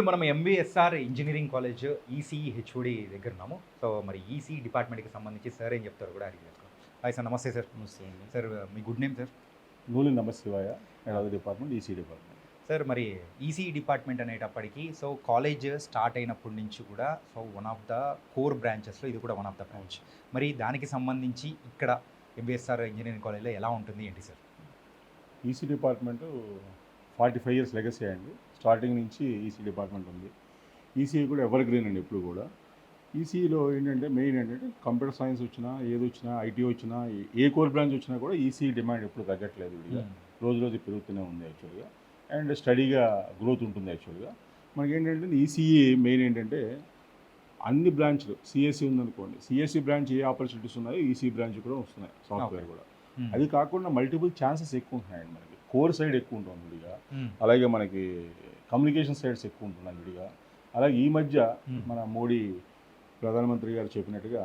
మనం MBSR engineering college ECE HOD దగ్గర ఉన్నాము. సో మరి ఈసీఈ డిపార్ట్మెంట్కి సంబంధించి సార్ ఏం చెప్తారు కూడా అడిగి తెలుసుకుందాం. హాయ్ సార్, నమస్తే సార్. నమస్తే అండి. సార్ మీ good name sir? Nooli Namashivaya, head of the department, EC department. Sir మరి ఈసీఈ డిపార్ట్మెంట్ అనేటప్పటికి సో కాలేజ్ స్టార్ట్ అయినప్పటి నుంచి కూడా so one of the core బ్రాంచెస్లో ఇది కూడా వన్ ఆఫ్ ద బ్రాంచ్. మరి దానికి సంబంధించి ఇక్కడ ఎంబీఎస్ఆర్ ఇంజనీరింగ్ కాలేజ్లో ఎలా ఉంటుంది ఏంటి sir? EC department 45 years legacy అండి. స్టార్టింగ్ నుంచి ఈసీ డిపార్ట్మెంట్ ఉంది. ఈసీ కూడా ఎవర్ గ్రీన్ అండి ఎప్పుడు కూడా. ఈసీలో ఏంటంటే మెయిన్ ఏంటంటే కంప్యూటర్ సైన్స్ వచ్చినా ఏది వచ్చినా ఐటీ వచ్చినా ఏ కోర్ బ్రాంచ్ వచ్చినా కూడా ఈసీ డిమాండ్ ఎప్పుడు తగ్గట్లేదు. ఇదిగా రోజు రోజు పెరుగుతూనే ఉంది యాక్చువల్గా. అండ్ స్టడీగా గ్రోత్ ఉంటుంది యాక్చువల్గా. మనకి ఏంటంటే ఈసీఈ మెయిన్ ఏంటంటే అన్ని బ్రాంచ్లు సిఎస్సి ఉందనుకోండి, సిఎస్సి బ్రాంచ్ ఏ ఆపర్చునిటీస్ ఉన్నాయో ఈసీ బ్రాంచ్ కూడా వస్తున్నాయి, సాఫ్ట్వేర్ కూడా. అది కాకుండా మల్టిపుల్ ఛాన్సెస్ ఎక్కువ ఉంటున్నాయండి. మనకి కోర్ సైడ్ ఎక్కువ ఉంటుంది విడిగా, అలాగే మనకి కమ్యూనికేషన్ సైడ్స్ ఎక్కువ ఉంటున్నాయి విడిగా. అలాగే ఈ మధ్య మన మోడీ ప్రధానమంత్రి గారు చెప్పినట్టుగా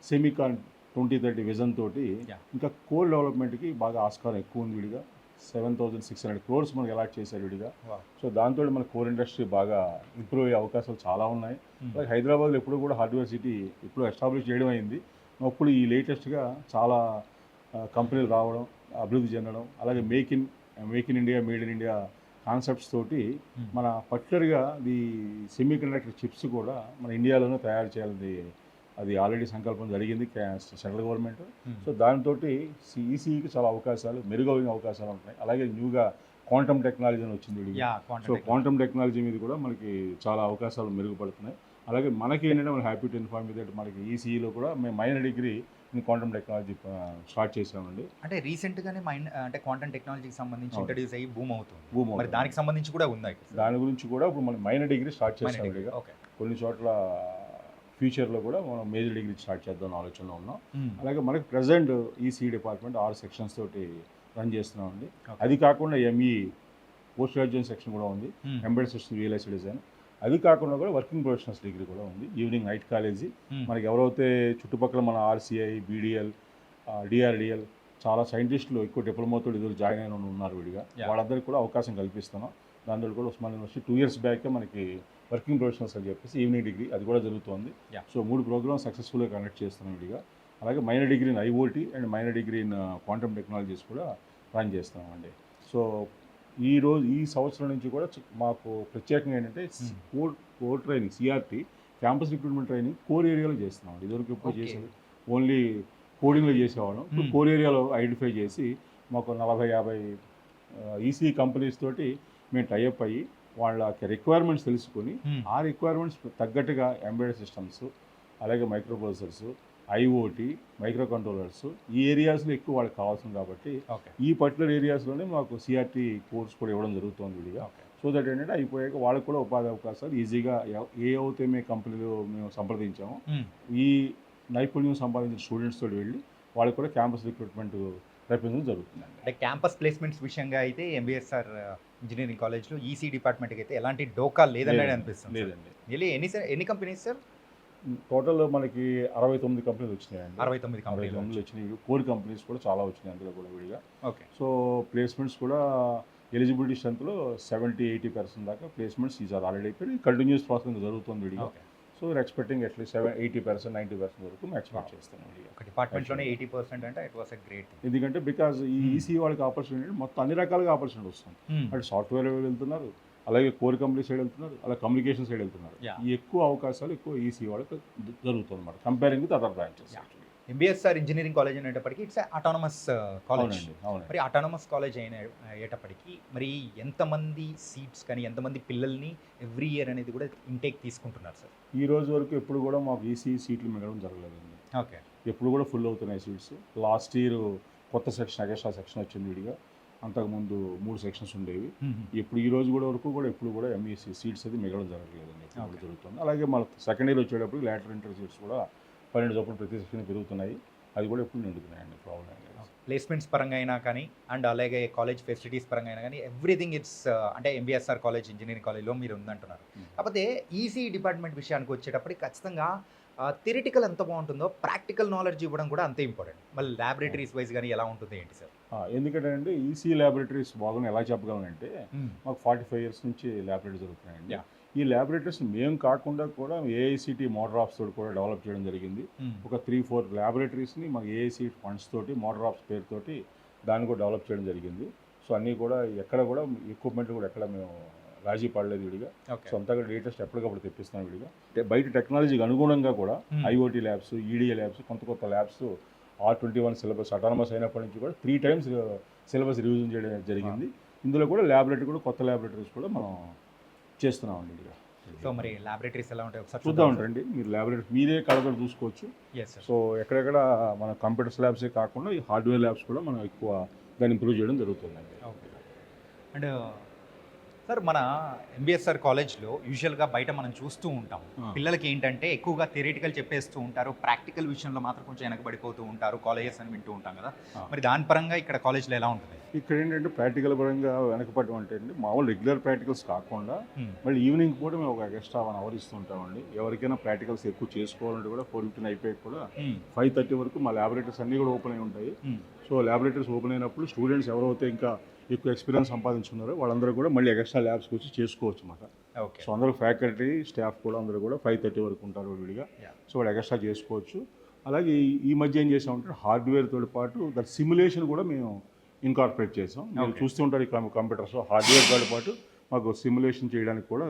సెమికాన్ 2030 విజన్ తోటి ఇంకా కోర్ డెవలప్మెంట్కి బాగా ఆస్కారం ఎక్కువ ఉంది విడిగా. 7,600 crores మనకి అలాట్ చేశారు విడిగా. సో దాంతో మన కోర్ ఇండస్ట్రీ బాగా ఇంప్రూవ్ అయ్యే అవకాశాలు చాలా ఉన్నాయి. అలాగే హైదరాబాద్లో ఎప్పుడు కూడా హార్డ్వేర్ సిటీ ఇప్పుడు ఎస్టాబ్లిష్ చేయడం అయింది. అప్పుడు ఈ లేటెస్ట్గా చాలా కంపెనీలు రావడం, అభివృద్ధి చెందడం, అలాగే make in India, made in India concepts తోటి మన పర్టికులర్గా ఈ సెమీ కండక్టర్ చిప్స్ కూడా మన ఇండియాలోనే తయారు చేయాలని అది ఆల్రెడీ సంకల్పం జరిగింది సెంట్రల్ గవర్నమెంట్. సో దాంతో ఈసీఈకి చాలా అవకాశాలు, మెరుగైన అవకాశాలు ఉంటాయి. అలాగే న్యూగా క్వాంటమ్ టెక్నాలజీ అని వచ్చింది. సో క్వాంటమ్ టెక్నాలజీ మీద కూడా మనకి చాలా అవకాశాలు మెరుగుపడుతున్నాయి. అలాగే మనకి ఏంటంటే మనం హ్యాపీ టు ఇన్ఫార్మ్ దట్ మనకి ఈసీఈలో కూడా మేము minor degree in quantum technology start చేసామండి. అంటే రీసెంట్గానే అంటే క్వాంటమ్ టెక్నాలజీకి సంబంధించి ఇంట్రడ్యూస్ అయ్యి బూమ్ అవుతుంది. మరి దానికి సంబంధించి కూడా ఉందా? దాని గురించి కూడా ఇప్పుడు మనం మైనర్ డిగ్రీ స్టార్ట్ చేసాం. కొన్ని చోట్ల ఫ్యూచర్లో కూడా మనం మేజర్ డిగ్రీ స్టార్ట్ చేద్దాం ఆలోచనలో ఉన్నాం. అలాగే మనకి ప్రజెంట్ ఈసీ డిపార్ట్మెంట్ 6 sections తోటి రన్ చేస్తున్నామండి. అది కాకుండా ఎంఈ పోస్ట్ గ్రాడ్యుయేషన్ సెక్షన్ కూడా ఉంది, ఎంబెడెడ్ సిస్టమ్ రియలైజ్డ్ డిజైన్. అది కాకుండా కూడా వర్కింగ్ ప్రొఫెషనల్స్ డిగ్రీ కూడా ఉంది. ఈవినింగ్ నైట్ కాలేజీ మనకి ఎవరైతే చుట్టుపక్కల మన ఆర్సీఐ, బీడిఎల్, డిఆర్డిఎల్ చాలా సైంటిస్టులు ఎక్కువ డిప్లొమాతో ఇద్దరు జాయిన్ అయిన ఉన్నారు విడిగా. వాళ్ళందరికీ కూడా అవకాశం కల్పిస్తున్నాం. దాంట్లో కూడా ఉస్మాన్ యూనివర్సిటీ 2 years బ్యాక్ మనకి వర్కింగ్ ప్రొఫెషనల్స్ అని చెప్పేసి ఈవినింగ్ డిగ్రీ అది కూడా జరుగుతుంది. సో 3 ప్రోగ్రామ్స్ సక్సెస్ఫుల్గా కండక్ట్ చేస్తున్నాం విడిగా. అలాగే minor degree in IOT and minor degree in quantum technologies కూడా రన్ చేస్తున్నామండి. సో ఈ సంవత్సరం నుంచి కూడా మాకు ప్రత్యేకంగా ఏంటంటే core training, CRT campus recruitment training core ఏరియాలో చేస్తున్నాం. ఇదివరకు ఎప్పుడు చేసేది ఓన్లీ కోడింగ్లో చేసేవాళ్ళం. ఇప్పుడు కోర్ ఏరియాలో ఐడెంటిఫై చేసి మాకు 40-50 ఈసీ కంపెనీస్ తోటి మేము టైఅప్ అయ్యి వాళ్ళకి రిక్వైర్మెంట్స్ తెలుసుకొని ఆ రిక్వైర్మెంట్స్ తగ్గట్టుగా ఎంబెడెడ్ సిస్టమ్స్, అలాగే micro processors, IoT, micro controllers ఈ ఏరియాస్లో ఎక్కువ వాళ్ళకి కావాల్సింది కాబట్టి ఈ పర్టికులర్ ఏరియాస్లోనే మాకు సిఆర్టీ కోర్స్ కూడా ఇవ్వడం జరుగుతుంది విడిగా. సో దట్ ఏంటంటే అయిపోయాక వాళ్ళకి కూడా ఉపాధి అవకాశాలు ఈజీగా అయితే మేము కంపెనీలో మేము సంప్రదించామో ఈ నైపుణ్యం సంపాదించిన స్టూడెంట్స్ తోటి వెళ్ళి వాళ్ళకి కూడా క్యాంపస్ రిక్రూట్మెంట్ ప్రయత్నం జరుగుతుందండి. అంటే క్యాంపస్ ప్లేస్మెంట్స్ విషయంగా అయితే ఎంబీఎస్ఆర్ ఇంజనీరింగ్ కాలేజ్లో ఈసీ డిపార్ట్మెంట్కి అయితే ఎలాంటి డోకా లేదని అనిపిస్తుంది. లేదండి. ఎన్ని కంపెనీస్ సార్? టోటల్ మనకి 69 కంపెనీలు వచ్చినాయండి. 69 కంపెనీలు వచ్చినాయి. కోర్ కంపెనీస్ కూడా చాలా వచ్చినాయి అందులో కూడా విడిగా. ఓకే. సో ప్లేస్మెంట్స్ కూడా ఎలిజిబిలిటీ స్ట్రెంత్లో 70-80% దాకా ప్లేస్మెంట్స్ ఈజ్ ఆల్రెడీ అయిపోయి కంటిన్యూస్ ప్రాసెస్ జరుగుతుంది విడిగా. సో ఎక్స్పెక్టింగ్ అట్లీస్ట్ 80%-90% వరకు మేము ఎక్స్పెక్ట్ చేస్తాను. ఒక డిపార్ట్మెంట్లోనే 80% అంటే ఇట్ వాస్ ఎ గ్రేట్. ఎందుకంటే బికాజ్ ఈ ఈసీ వాళ్ళకి ఆపర్చునిటీ మొత్తం అన్ని రకాలుగా ఆపర్చునిటీ వస్తుంది. అంటే సాఫ్ట్వేర్ వెళ్తున్నారు, అలాగే కోర్ కంపెనీ సైడ్ వెళ్తున్నారు, అలాగే కమ్యూనికేషన్ సైడ్ వెళ్తున్నారు. ఈ ఎక్కువ అవకాశాలు ఎక్కువ ఈసీ వాళ్ళకి జరుగుతుంది అన్నమాట comparing with other branches. MBSR engineering college అనేటప్పటికి ఇట్స్ అటానమస్ కాలేజ్. మరి అటానమస్ కాలేజ్ అయ్యేటప్పటికి మరి ఎంతమంది సీట్స్ కానీ ఎంతమంది పిల్లల్ని ఎవ్రీ ఇయర్ అనేది కూడా ఇంటేక్ తీసుకుంటున్నారు సార్? ఈ రోజు వరకు ఎప్పుడు కూడా మాకు ఈసీ సీట్లు మిగడం జరగలేదండి. ఓకే. ఎప్పుడు కూడా ఫుల్ అవుతున్నాయి సీట్స్. లాస్ట్ ఇయర్ కొత్త సెక్షన్, ఎక్స్ట్రా సెక్షన్ వచ్చింది విడిగా. అంతకుముందు 3 sections ఉండేవి. ఇప్పుడు ఈ రోజు కూడా వరకు కూడా ఎప్పుడు కూడా ఎంఈసీ సీట్స్ అది మిగడం జరగలేదండి. ఎప్పుడు జరుగుతుంది. అలాగే మన సెకండ్ ఇయర్ వచ్చేటప్పుడు లేటర్ ఇంటర్ సీట్స్ కూడా 12 చొప్పున ప్రతి సెక్షన్ పెరుగుతున్నాయి. అది కూడా ఎప్పుడు నిండుతున్నాయండి. ప్రాబ్లం ప్లేస్మెంట్స్ పరంగా అయినా కానీ అండ్ అలాగే కాలేజ్ ఫెసిలిటీస్ పరంగా అయినా కానీ ఎవ్రీథింగ్ ఇట్స్ అంటే ఎంబీఎస్ఆర్ కాలేజ్ ఇంజనీరింగ్ కాలేజ్లో మీరు ఉందంటున్నారు. కాకపోతే ఈసీ డిపార్ట్మెంట్ విషయానికి వచ్చేటప్పటికి ఖచ్చితంగా థియరిటికల్ ఎంత బాగుంటుందో ప్రాక్టికల్ నాలెడ్జ్ ఇవ్వడం కూడా అంతే ఇంపార్టెంట్. మళ్ళీ ల్యాబొరేటరీస్ వైజ్ కానీ ఎలా ఉంటుంది ఏంటి సార్? ఎందుకంటే అండి ఈసీ ల్యాబొరేటరీస్ బాగున్నాయి ఎలా చెప్పగలనంటే మాకు 45 years నుంచి ల్యాబొరేటరీ జరుగుతున్నాయండి. ఈ ల్యాబొరేటరీస్ మేము కాకుండా కూడా ఏఐసిటి మోడల్ ఆఫ్స్ తోటి కూడా డెవలప్ చేయడం జరిగింది. ఒక 3-4 ల్యాబొరేటరీస్ని మాకు ఏఐసిటి ఫండ్స్ తోటి మోడల్ ఆఫ్స్ పేరుతోటి దాన్ని కూడా డెవలప్ చేయడం జరిగింది. సో అన్నీ కూడా ఎక్కడ కూడా ఎక్విప్మెంట్ కూడా ఎక్కడ మేము రాజీ పడలేదు విడిగా. సో అంతా కూడా లేటెస్ట్ ఎప్పటికప్పుడు తెప్పిస్తున్నాం విడిగా. బయట టెక్నాలజీకి అనుగుణంగా కూడా ఐఓటీ ల్యాబ్స్, ఈడిఏ ల్యాబ్స్, కొత్త ల్యాబ్స్ R21 సిలబస్ అటానమస్ అయినప్పటి నుంచి కూడా 3 times సిలబస్ రివిజన్ చేయడం జరిగింది. ఇందులో కూడా ల్యాబొరేటరీ కూడా కొత్త ల్యాబొరేటరీస్ కూడా మనం చేస్తున్నామండి విడిగా. సో మరి ల్యాబొరేటరీస్ ఎలా ఉంటాయి ఒకసారి చూద్దాం ఉంటారండి. మీరు ల్యాబొరేటరీ మీరే కళతో చూసుకోవచ్చు. సో ఎక్కడెక్కడ మన కంప్యూటర్స్ ల్యాబ్సే కాకుండా ఈ హార్డ్వేర్ ల్యాబ్స్ కూడా మనం ఎక్కువ దాన్ని ఇంప్రూవ్ చేయడం జరుగుతుందండి. ఓకే. అండ్ సార్ మన ఎంబీఎస్ఆర్ కాలేజ్లో యూజువల్గా బయట మనం చూస్తూ ఉంటాం, పిల్లలకి ఏంటంటే ఎక్కువగా థియరిటికల్ చెప్పేస్తూ ఉంటారు, ప్రాక్టికల్ విషయంలో మాత్రం కొంచెం వెనకబడిపోతూ ఉంటారు కాలేజెస్ అని వింటూ ఉంటాం కదా. మరి దాని పరంగా ఇక్కడ కాలేజ్లో ఎలా ఉంటుంది? ఇక్కడ ఏంటంటే ప్రాక్టికల్ పరంగా వెనకపడడం అంటే అండి, మామూలు రెగ్యులర్ ప్రాక్టికల్స్ కాకుండా మళ్ళీ ఈవినింగ్ కూడా మేము ఒక ఎక్స్ట్రా 1 hour ఇస్తుంటామండి. ఎవరికైనా ప్రాక్టికల్స్ ఎక్కువ చేసుకోవాలంటే కూడా 4:15 అయిపోయి కూడా 5:30 వరకు మా ల్యాబొరేటరీస్ అన్నీ కూడా ఓపెన్ అయి ఉంటాయి. సో ల్యాబొరేటరీస్ ఓపెన్ అయినప్పుడు స్టూడెంట్స్ ఎవరైతే ఇంకా ఎక్కువ ఎక్స్పీరియన్స్ సంపాదించుకున్నారో వాళ్ళందరూ కూడా మళ్ళీ ఎక్స్ట్రా ల్యాబ్స్కి వచ్చి చేసుకోవచ్చు అన్నమాట. సో అందరూ ఫ్యాకల్టీ స్టాఫ్ కూడా అందరూ కూడా 5:30 వరకు ఉంటారు విడిగా. సో వాళ్ళు ఎక్స్ట్రా చేసుకోవచ్చు. అలాగే ఈ మధ్య ఏం చేసామంటే హార్డ్వేర్ తోటి పాటు దాని సిమ్యులేషన్ కూడా మేము ఇన్కార్పొరేట్ చేసాం. మీరు చూస్తూ ఉంటారు ఈ కంప్యూటర్స్ హార్డ్వేర్ తోటి పాటు మాకు సిమ్యులేషన్ చేయడానికి కూడా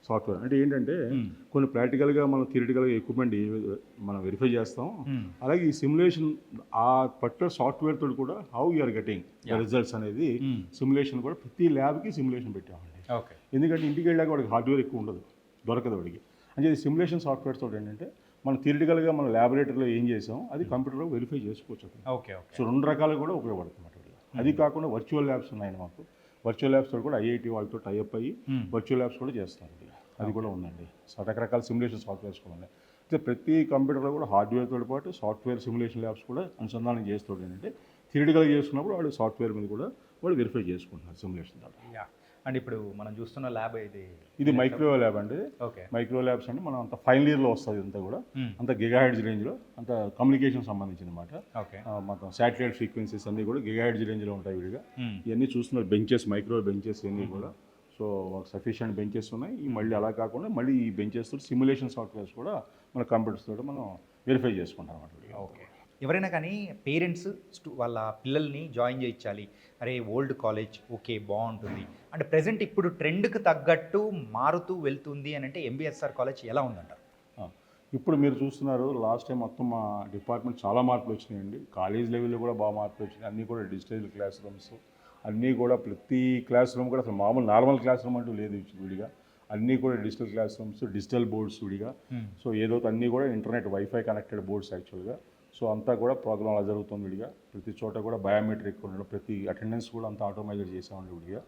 సాఫ్ట్వేర్. అంటే ఏంటంటే కొన్ని ప్రాక్టికల్గా మనం థియరిటికల్గా ఎక్విప్మెంట్ మనం వెరిఫై చేస్తాం, అలాగే ఈ సిమ్యులేషన్ ఆ పర్టికులర్ సాఫ్ట్వేర్ తోటి కూడా how you are getting the results అనేది సిమ్యులేషన్ కూడా ప్రతి ల్యాబ్కి సిమ్యులేషన్ పెట్టామండి. ఎందుకంటే ఇంటికి వెళ్ళాక వాడికి హార్డ్వేర్ ఎక్కువ ఉండదు, దొరకదు వాడికి. అంటే ఇది సిమ్యులేషన్ సాఫ్ట్వేర్ తోటి ఏంటంటే మనం థియరిటికల్గా మనం ల్యాబొరేటరీలో ఏం చేసాం అది కంప్యూటర్లో వెరిఫై చేసుకోవచ్చు. సో 2 రకాలు కూడా ఉపయోగపడుతుంది. అది కాకుండా వర్చువల్ ల్యాబ్స్ ఉన్నాయి మాకు. వర్చువల్ ల్యాబ్స్ కూడా ఐఐటి వాళ్ళతో టైఅప్ అయ్యి వర్చువల్ ల్యాబ్స్ కూడా చేస్తారు. అది కూడా ఉందండి. సో రకరకాల సిమ్యులేషన్ సాఫ్ట్వేర్స్ కూడా ఉన్నాయి. అయితే ప్రతి కంప్యూటర్లో కూడా హార్డ్వేర్తో పాటు సాఫ్ట్వేర్ సిమ్యులేషన్ ల్యాబ్స్ కూడా అనుసంధానం చేస్తూ ఏంటంటే థియరిటికల్గా చేసుకున్నప్పుడు వాళ్ళు సాఫ్ట్వేర్ మీద కూడా వాళ్ళు వెరిఫై చేసుకుంటున్నారు సిమ్యులేషన్ ద్వారా. అండ్ ఇప్పుడు మనం చూస్తున్న ల్యాబ్ ఇది మైక్రో ల్యాబ్ అండి. మైక్రో ల్యాబ్స్ అంటే మనం అంత ఫైనల్ ఇయర్లో వస్తుంది. అంతా కూడా అంత గిగాహెడ్జ్ రేంజ్లో అంత కమ్యూనికేషన్ సంబంధించిన అనమాట. మొత్తం శాటిలైట్ ఫ్రీక్వెన్సీస్ అన్నీ కూడా గిగాహెడ్జ్ రేంజ్లో ఉంటాయి విడిగా. ఇవన్నీ చూస్తున్నారు బెంచెస్, మైక్రో బెంచెస్ ఇవన్నీ కూడా. సో సఫిషియంట్ బెంచెస్ ఉన్నాయి. మళ్ళీ అలా కాకుండా మళ్ళీ ఈ బెంచెస్ తోటి సిమ్యులేషన్ సాఫ్ట్వేర్స్ కూడా మన కంప్యూటర్స్ తోటి మనం వెరిఫై చేసుకుంటాం అన్నమాట. ఓకే. ఎవరైనా కానీ పేరెంట్స్ వాళ్ళ పిల్లల్ని జాయిన్ చేయించాలి, అరే ఓల్డ్ కాలేజ్ ఓకే బాగుంటుంది అంటే ప్రజెంట్ ఇప్పుడు ట్రెండ్కి తగ్గట్టు మారుతూ వెళ్తుంది అని అంటే ఎంబీఎస్ఆర్ కాలేజ్ ఎలా ఉందంటారు? ఇప్పుడు మీరు చూస్తున్నారు లాస్ట్ టైం మొత్తం మా డిపార్ట్మెంట్ చాలా మార్పులు వచ్చినాయండి. కాలేజ్ లెవెల్లో కూడా బాగా మార్పులు వచ్చినాయి. అన్నీ కూడా డిజిటల్ క్లాస్ రూమ్స్, అన్నీ కూడా ప్రతి క్లాస్ రూమ్ కూడా అసలు మామూలు నార్మల్ క్లాస్ రూమ్ అంటూ లేదు విడిగా. అన్నీ కూడా digital class rooms, digital boards విడిగా. సో ఏదో అన్నీ కూడా ఇంటర్నెట్ వైఫై కనెక్టెడ్ బోర్డ్స్ యాక్చువల్గా. సో అంతా కూడా ప్రోగ్రామ్ అలా జరుగుతుంది విడిగా. ప్రతి చోట కూడా బయోమెట్రిక్ ఉండడం, ప్రతి అటెండెన్స్ కూడా అంతా ఆటోమైజర్ చేసామండి విడిగా.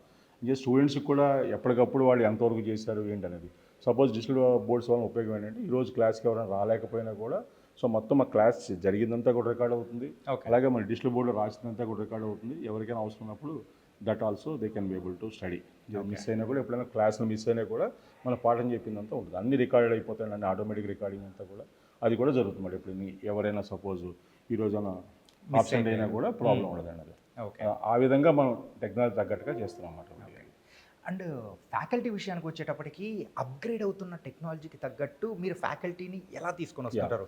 ఇంకా స్టూడెంట్స్కి కూడా ఎప్పటికప్పుడు వాళ్ళు ఎంతవరకు చేశారు ఏంటనేది. సపోజ్ డిజిటల్ బోర్డ్స్ వల్ల ఉపయోగం ఏంటంటే ఈరోజు క్లాస్కి ఎవరైనా రాలేకపోయినా కూడా సో మొత్తం ఆ క్లాస్ జరిగిందంతా కూడా రికార్డ్ అవుతుంది. అలాగే మన డిజిటల్ బోర్డులో రాసిందంతా కూడా రికార్డ్ అవుతుంది. ఎవరికైనా అవసరం ఉన్నప్పుడు that also they can be able to study. Miss అయినా కూడా ఎప్పుడైనా క్లాస్లో మిస్ అయినా కూడా మన పాఠం చెప్పిందంతా ఉంటుంది. అన్ని రికార్డెడ్ అయిపోతాయండి, ఆటోమేటిక్ రికార్డింగ్ అంతా కూడా. అది కూడా జరుగుతుంది. ఇప్పుడు ఎవరైనా సపోజ్ ఈ రోజున ఆబ్సెంట్ అయినా కూడా ప్రాబ్లం ఉండదండి. అది ఆ విధంగా మనం టెక్నాలజీ తగ్గట్టుగా చేస్తున్నాం అన్నమాట. అండ్ ఫ్యాకల్టీ విషయానికి వచ్చేటప్పటికి అప్గ్రేడ్ అవుతున్న టెక్నాలజీకి తగ్గట్టు మీరు ఫ్యాకల్టీని ఎలా తీసుకొని వస్తుంటారు?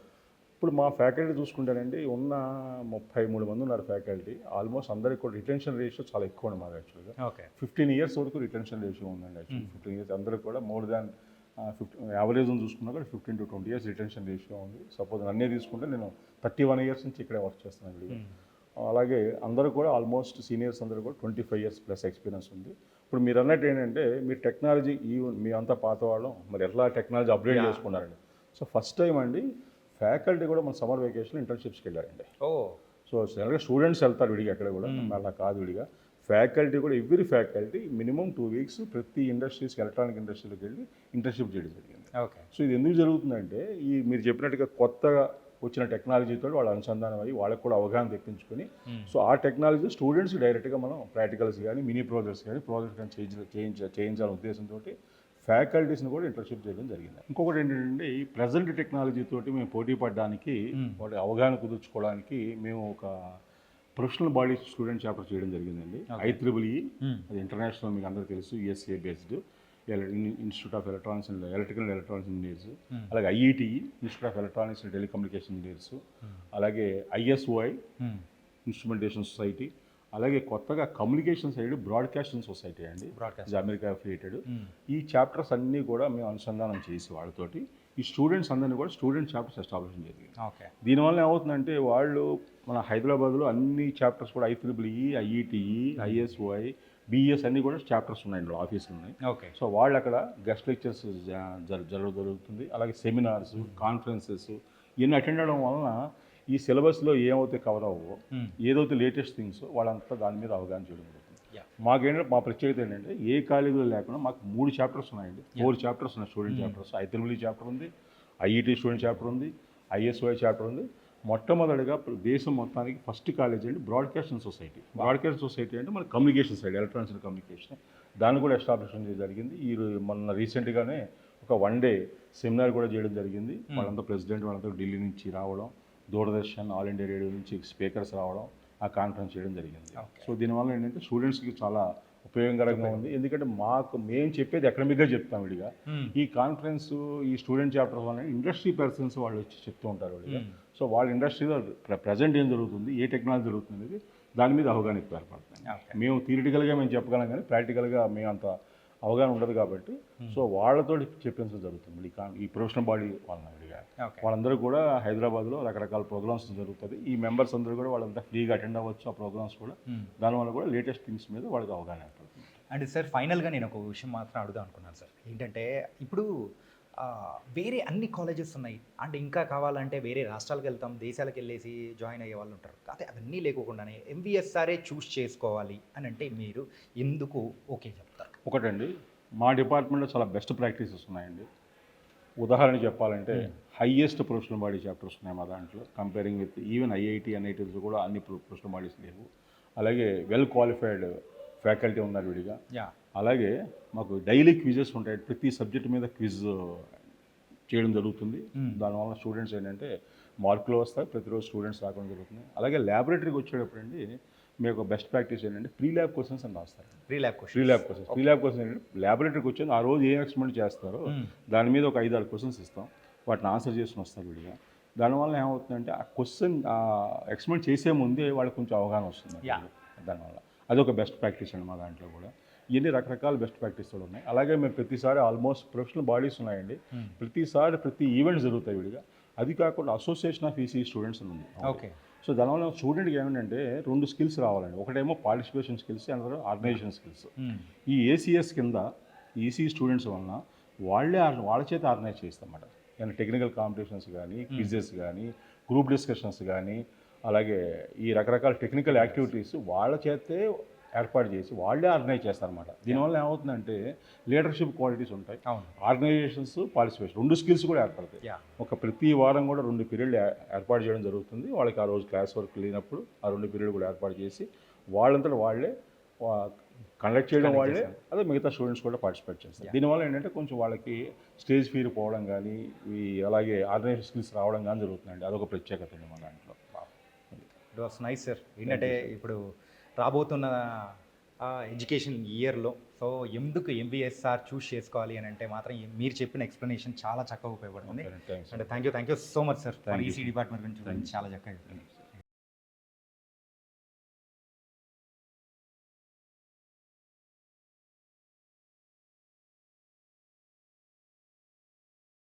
ఇప్పుడు మా ఫ్యాకల్టీ చూసుకుంటానండి, ఉన్న 33 మంది ఉన్నారు ఫ్యాకల్టీ. ఆల్మోస్ట్ అందరికి కూడా రిటెన్షన్ రేషియో చాలా ఎక్కువ ఉంది మాకు యాక్చువల్గా. 15 years వరకు రిటెన్షన్ రేషియో ఉందండి యాక్చువల్లీ. 15 years అందరికి కూడా మోర్ దాన్ 50 యావరేజ్ చూసుకున్నా కూడా 15 to 20 years రిటెన్షన్ రేషియో ఉంది. సపోజ్ నన్నే తీసుకుంటే నేను 31 years నుంచి ఇక్కడే వర్క్ చేస్తున్నాను. అలాగే అందరూ కూడా ఆల్మోస్ట్ సీనియర్స్ అందరూ కూడా 25 years ప్లస్ ఎక్స్పీరియన్స్ ఉంది. ఇప్పుడు మీరు అన్నట్టు ఏంటంటే మీరు టెక్నాలజీ మీ అంతా పాత వాళ్ళం మరి ఎట్లా టెక్నాలజీ అప్గ్రేడ్ చేసుకున్నారండి. సో ఫస్ట్ టైం అండి ఫ్యాకల్టీ కూడా మన సమ్మర్ వెకేషన్ ఇంటర్న్షిప్స్కి వెళ్ళారండి. సో జనరల్గా స్టూడెంట్స్ వెళ్తారు విడిగా ఎక్కడ కూడా, అలా కాదు విడిగా. ఫ్యాకల్టీ కూడా ఎవ్రీ ఫ్యాకల్టీ మినిమం 2 weeks ప్రతి ఇండస్ట్రీస్కి, ఎలక్ట్రానిక్ ఇండస్ట్రీలోకి వెళ్ళి ఇంటర్న్షిప్ చేయడం జరిగింది. సో ఇది ఎందుకు జరుగుతుందంటే ఈ మీరు చెప్పినట్టుగా కొత్తగా వచ్చిన టెక్నాలజీతో వాళ్ళు అనుసంధానం అయ్యి వాళ్ళకి కూడా అవగాహన తెప్పించుకొని సో ఆ టెక్నాలజీ స్టూడెంట్స్ డైరెక్ట్గా మనం ప్రాక్టికల్స్ కానీ మినీ ప్రాజెక్ట్స్ కానీ చేయించాలనే ఉద్దేశంతో ఫ్యాకల్టీస్ని కూడా ఇంటర్న్షిప్ చేయడం జరిగింది. ఇంకొకటి ఏంటంటే ఈ ప్రజెంట్ టెక్నాలజీ తోటి మేము పోటీ పడడానికి వాటి అవగాహన కుదుర్చుకోవడానికి మేము ఒక ప్రొఫెషనల్ బాడీ స్టూడెంట్ చాప్టర్ చేయడం జరిగిందండి. IEEE, అది ఇంటర్నేషనల్, మీకు అందరికీ తెలుసు, USA based. Institute of electronics and electrical and electronics engineers, Hmm. అలాగే IETE institute of electronics and telecommunication engineers, అలాగే ఐఎస్ఓఐ ఇన్స్ట్రుమెంటేషన్ సొసైటీ, అలాగే కొత్తగా కమ్యూనికేషన్ సైడ్ బ్రాడ్కాస్టింగ్ సొసైటీ అండి, బ్రాడ్కాస్ట్. ఇది అమెరికా క్రియేటెడ్. ఈ చాప్టర్స్ అన్నీ కూడా మేము అనుసంధానం చేసి వాళ్ళతోటి ఈ స్టూడెంట్స్ అందరినీ కూడా స్టూడెంట్ చాప్టర్స్ ఎస్టాబ్లిష్ జరిగింది. ఓకే. దీనివల్ల ఏమవుతుందంటే వాళ్ళు మన హైదరాబాద్లో అన్ని చాప్టర్స్ కూడా IEEE, ఐఈటీఈ, ఐఎస్ఓఐ, బిఎస్ అన్నీ కూడా చాప్టర్స్ ఉన్నాయి, ఇందులో ఆఫీసులు ఉన్నాయి. ఓకే. సో వాళ్ళు అక్కడ గెస్ట్ లెక్చర్స్ జరుగుతుంది, అలాగే సెమినార్స్, కాన్ఫరెన్సెస్ ఇవన్నీ అటెండ్ అవ్వడం వలన ఈ సిలబస్లో ఏమైతే కవర్ అవ్వవో, ఏదైతే లేటెస్ట్ థింగ్స్ వాళ్ళంతా దాని మీద అవగాహన చేయడం జరుగుతుంది. మాకేంటంటే మా ప్రత్యేకత ఏంటంటే ఏ కాలేజీలో లేకుండా మాకు 3 చాప్టర్స్ ఉన్నాయండి, 4 చాప్టర్స్ ఉన్నాయి స్టూడెంట్ చాప్టర్స్. IEEE చాప్టర్ ఉంది, ఐఈటీ స్టూడెంట్ చాప్టర్ ఉంది, ఐఎస్ఓఐ చాప్టర్ ఉంది. మొట్టమొదటిగా దేశం మొత్తానికి ఫస్ట్ కాలేజ్ అండి బ్రాడ్కాస్టింగ్ సొసైటీ. బ్రాడ్కాస్టింగ్ సొసైటీ అంటే మన communication side, electronics and communication, దాన్ని కూడా ఎస్టాబ్లిష్ చేయడం జరిగింది. మొన్న రీసెంట్గానే ఒక 1 డే సెమినార్ కూడా చేయడం జరిగింది. వాళ్ళంతా ప్రెసిడెంట్ వాళ్ళంతా ఢిల్లీ నుంచి రావడం, దూరదర్శన్, ఆల్ ఇండియా రేడియో నుంచి స్పీకర్స్ రావడం, ఆ కాన్ఫరెన్స్ చేయడం జరిగింది. సో దీనివల్ల ఏంటంటే స్టూడెంట్స్కి చాలా ఉపయోగకరంగా ఉంది. ఎందుకంటే మేము చెప్పేది ఎకడమిక్గా చెప్తాం విడిగా. ఈ కాన్ఫరెన్స్ ఈ స్టూడెంట్ చాప్టర్ వల్ల ఇండస్ట్రీ పర్సన్స్ వాళ్ళు వచ్చి చెప్తూ ఉంటారు విడిగా. సో వాళ్ళ ఇండస్ట్రీలో ప్రజెంట్ ఏం జరుగుతుంది, ఏ టెక్నాలజీ జరుగుతుంది అనేది దాని మీద అవగాహన ఎక్కువ ఏర్పడుతుంది. మేము థియరిటికల్గా మేము చెప్పగలం కానీ ప్రాక్టికల్గా మేము అంత అవగాహన ఉండదు కాబట్టి సో వాళ్ళతో చెప్పించడం జరుగుతుంది ఈ ప్రొఫెషనల్ బాడీ వాళ్ళని విడిగా. వాళ్ళందరూ కూడా హైదరాబాద్లో రకరకాల ప్రోగ్రామ్స్ జరుగుతుంది. ఈ మెంబర్స్ అందరూ కూడా వాళ్ళంతా ఫ్రీగా అటెండ్ అవ్వచ్చు ఆ ప్రోగ్రామ్స్ కూడా. దానివల్ల కూడా లేటెస్ట్ థింగ్స్ మీద వాళ్ళకి అవగాహన ఏర్పడుతుంది. అండ్ సార్ ఫైనల్గా నేను ఒక విషయం మాత్రం అడుగుదాం అనుకున్నాను సార్. ఏంటంటే ఇప్పుడు వేరే అన్ని కాలేజెస్ ఉన్నాయి, అంటే ఇంకా కావాలంటే వేరే రాష్ట్రాలకు వెళ్తాం, దేశాలకు వెళ్ళేసి జాయిన్ అయ్యే వాళ్ళు ఉంటారు. కాకపోతే అవన్నీ లేకోకుండానే MVSRే చూస్ చేసుకోవాలి అని అంటే మీరు ఎందుకు ఓకే చెప్తారు? ఒకటండి, మా డిపార్ట్మెంట్లో చాలా బెస్ట్ ప్రాక్టీసెస్ ఉన్నాయండి. ఉదాహరణ చెప్పాలంటే హైయెస్ట్ ప్రొఫెషనల్ బాడీ చాప్టర్స్ ఉన్నాయి మా దాంట్లో, comparing with even IIT, NITs కూడా అన్ని ప్రొఫెషనల్ బాడీస్ లేవు. అలాగే వెల్ క్వాలిఫైడ్ ఫ్యాకల్టీ ఉన్నారు విడిగా. అలాగే మాకు డైలీ క్విజెస్ ఉంటాయి, ప్రతి సబ్జెక్ట్ మీద క్విజ్ చేయడం జరుగుతుంది. దానివల్ల స్టూడెంట్స్ ఏంటంటే మార్కులు వస్తాయి, ప్రతిరోజు స్టూడెంట్స్ రావడం జరుగుతుంది. అలాగే ల్యాబొరేటరీకి వచ్చేటప్పుడు అండి మీకు బెస్ట్ ప్రాక్టీస్ ఏంటంటే ప్రీ ల్యాబ్ క్వశ్చన్స్ అని రాస్తారు. ప్రీ ల్యాబ్ క్వశ్చన్స్ ఏంటంటే ల్యాబొరేటరీకి వచ్చి ఆ రోజు ఏం ఎక్స్పెరిమెంట్ చేస్తారో దాని మీద ఒక 5-6 క్వశ్చన్స్ ఇస్తాం, వాటిని ఆన్సర్ చేసుకుని వస్తారు విడిగా. దానివల్ల ఏమవుతుందంటే ఆ క్వశ్చన్ ఎక్స్పెరిమెంట్ చేసే ముందే వాళ్ళకి కొంచెం అవగాహన వస్తుంది. దానివల్ల అదొక బెస్ట్ ప్రాక్టీస్ అండి మా దాంట్లో కూడా. ఇవన్నీ రకరకాల బెస్ట్ ప్రాక్టీస్ కూడా ఉన్నాయి. అలాగే మేము ప్రతిసారి ఆల్మోస్ట్ ప్రొఫెషనల్ బాడీస్ ఉన్నాయండి, ప్రతిసారి ప్రతి ఈవెంట్స్ జరుగుతాయి విడిగా. అది కాకుండా అసోసియేషన్ ఆఫ్ ఈసీ స్టూడెంట్స్ ఉంది. ఓకే. సో దానివల్ల స్టూడెంట్కి ఏమిటంటే 2 స్కిల్స్ రావాలండి. ఒకటేమో participation skills, and organisation skills. ఈ ACS కింద ఈసీ స్టూడెంట్స్ వలన వాళ్ళ చేత ఆర్గనైజ్ చేస్తామన్నమాట. ఏమైనా టెక్నికల్ కాంపిటీషన్స్ కానీ, క్విజెస్ కానీ, గ్రూప్ డిస్కషన్స్ కానీ, అలాగే ఈ రకరకాల టెక్నికల్ యాక్టివిటీస్ వాళ్ళ చేతే ఏర్పాటు చేసి వాళ్ళే ఆర్గనైజ్ చేస్తారన్నమాట. దీనివల్ల ఏమవుతుందంటే లీడర్షిప్ క్వాలిటీస్ ఉంటాయి, ఆర్గనైజేషన్స్, పార్టిసిపేషన్ 2 స్కిల్స్ కూడా ఏర్పడతాయి. ప్రతి వారం కూడా 2 పీరియడ్లు ఏర్పాటు చేయడం జరుగుతుంది. వాళ్ళకి ఆ రోజు క్లాస్ వర్క్ లేనప్పుడు ఆ 2 పీరియడ్ కూడా ఏర్పాటు చేసి వాళ్ళంతా వాళ్ళే కండక్ట్ చేయడం వాళ్ళే, అదే మిగతా స్టూడెంట్స్ కూడా పార్టిసిపేట్ చేస్తారు. దీనివల్ల ఏంటంటే కొంచెం వాళ్ళకి స్టేజ్ ఫియర్ పోవడం కానీ, అలాగే ఆర్గనైజేషన్ స్కిల్స్ రావడం కానీ జరుగుతుందండి. అదొక ప్రత్యేకత ఉంది మన దాంట్లో. It was nice sir. ఏంటంటే ఇప్పుడు రాబోతున్న ఎడ్యుకేషన్ ఇయర్లో సో ఎందుకు MVSR చూస్ చేసుకోవాలి అని అంటే మాత్రం మీరు చెప్పిన ఎక్స్ప్లెనేషన్ చాలా చక్కగా ఉపయోగపడుతుంది. అంటే thank you so much sir. EC department గురించి చాలా చక్కగా చెప్పారు.